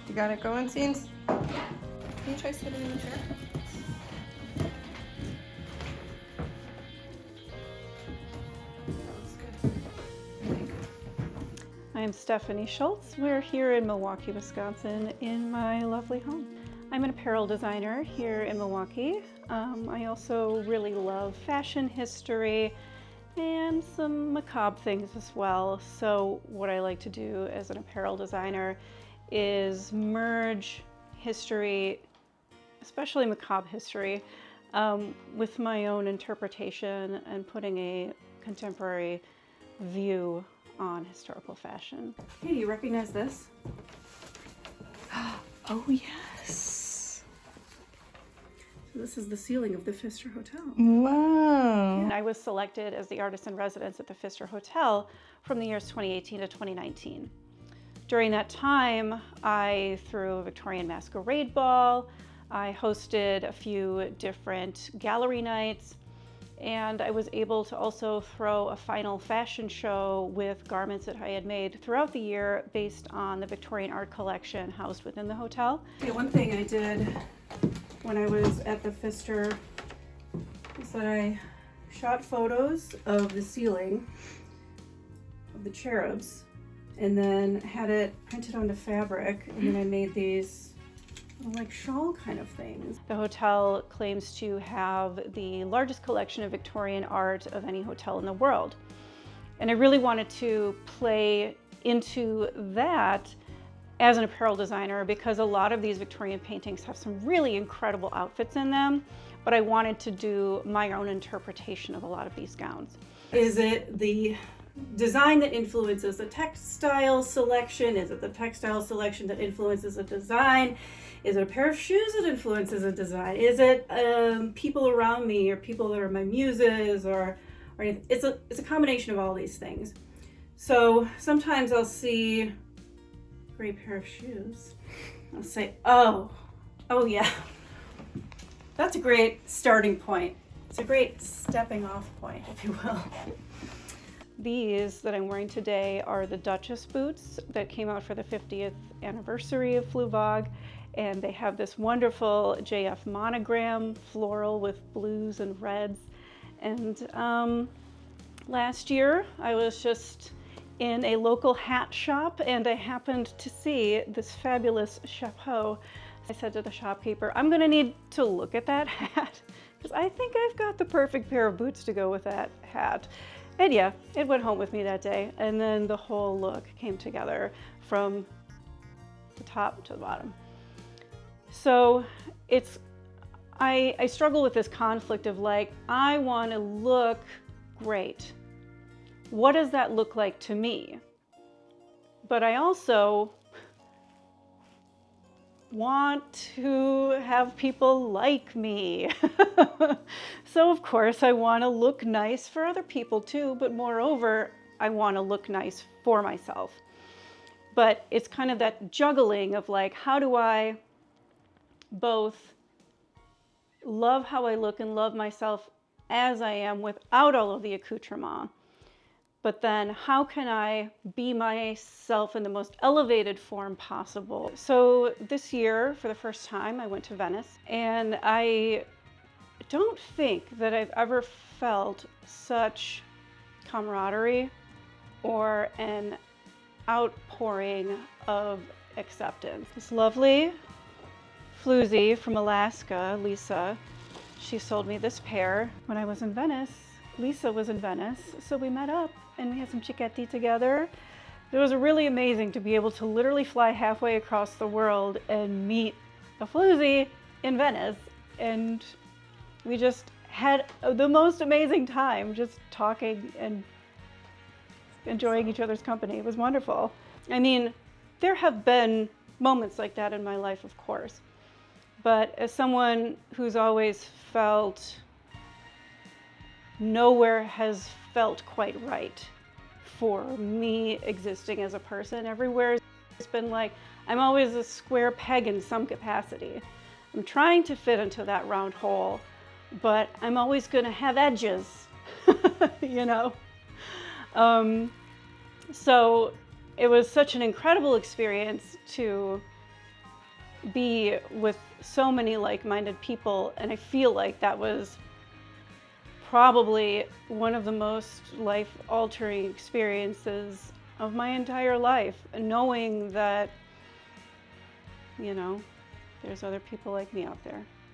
You got it going, Scenes? Can you try sitting in the chair? I'm Stephanie Schultz. We're here in Milwaukee, Wisconsin in my lovely home. I'm an apparel designer here in Milwaukee. I also really love fashion history and some macabre things as well. So what I like to do as an apparel designer is merge history, especially macabre history, with my own interpretation and putting a contemporary view on historical fashion. Hey, do you recognize this? Oh, yes. So this is the ceiling of the Pfister Hotel. Wow. And I was selected as the artist in residence at the Pfister Hotel from the years 2018 to 2019. During that time, I threw a Victorian masquerade ball, I hosted a few different gallery nights, and I was able to also throw a final fashion show with garments that I had made throughout the year based on the Victorian art collection housed within the hotel. Okay, one thing I did when I was at the Pfister is that I shot photos of the ceiling of the cherubs and then had it printed onto fabric, and then I made these like shawl kind of things. The hotel claims to have the largest collection of Victorian art of any hotel in the world. And I really wanted to play into that as an apparel designer because a lot of these Victorian paintings have some really incredible outfits in them, but I wanted to do my own interpretation of a lot of these gowns. Is it the design that influences the textile selection? Is it the textile selection that influences the design? Is it a pair of shoes that influences a design? Is it people around me or people that are my muses or it's a combination of all these things. So sometimes I'll see a great pair of shoes. I'll say, oh yeah, that's a great starting point. It's a great stepping off point, if you will. These that I'm wearing today are the Duchess boots that came out for the 50th anniversary of Fluevog, and they have this wonderful JF monogram, floral with blues and reds. And last year I was just in a local hat shop and I happened to see this fabulous chapeau. I said to the shopkeeper, I'm gonna need to look at that hat because I think I've got the perfect pair of boots to go with that hat. And yeah, it went home with me that day, and then the whole look came together from the top to the bottom. So I struggle with this conflict of like, I want to look great. What does that look like to me? But I also want to have people like me. So of course I want to look nice for other people too, but moreover, I want to look nice for myself. But it's kind of that juggling of like, how do I both love how I look and love myself as I am without all of the accoutrement? But then how can I be myself in the most elevated form possible? So this year, for the first time, I went to Venice, and I don't think that I've ever felt such camaraderie or an outpouring of acceptance. This lovely floozy from Alaska, Lisa, she sold me this pair when I was in Venice. Lisa was in Venice, so we met up and we had some chiquetti together. It was really amazing to be able to literally fly halfway across the world and meet a floozy in Venice, and we just had the most amazing time just talking and enjoying each other's company. It was wonderful. I mean, there have been moments like that in my life, of course, but as someone who's always felt nowhere has felt quite right for me existing as a person. Everywhere it's been like, I'm always a square peg in some capacity. I'm trying to fit into that round hole, but I'm always gonna have edges, you know? So it was such an incredible experience to be with so many like-minded people, and I feel like that was probably one of the most life-altering experiences of my entire life, knowing that, you know, there's other people like me out there.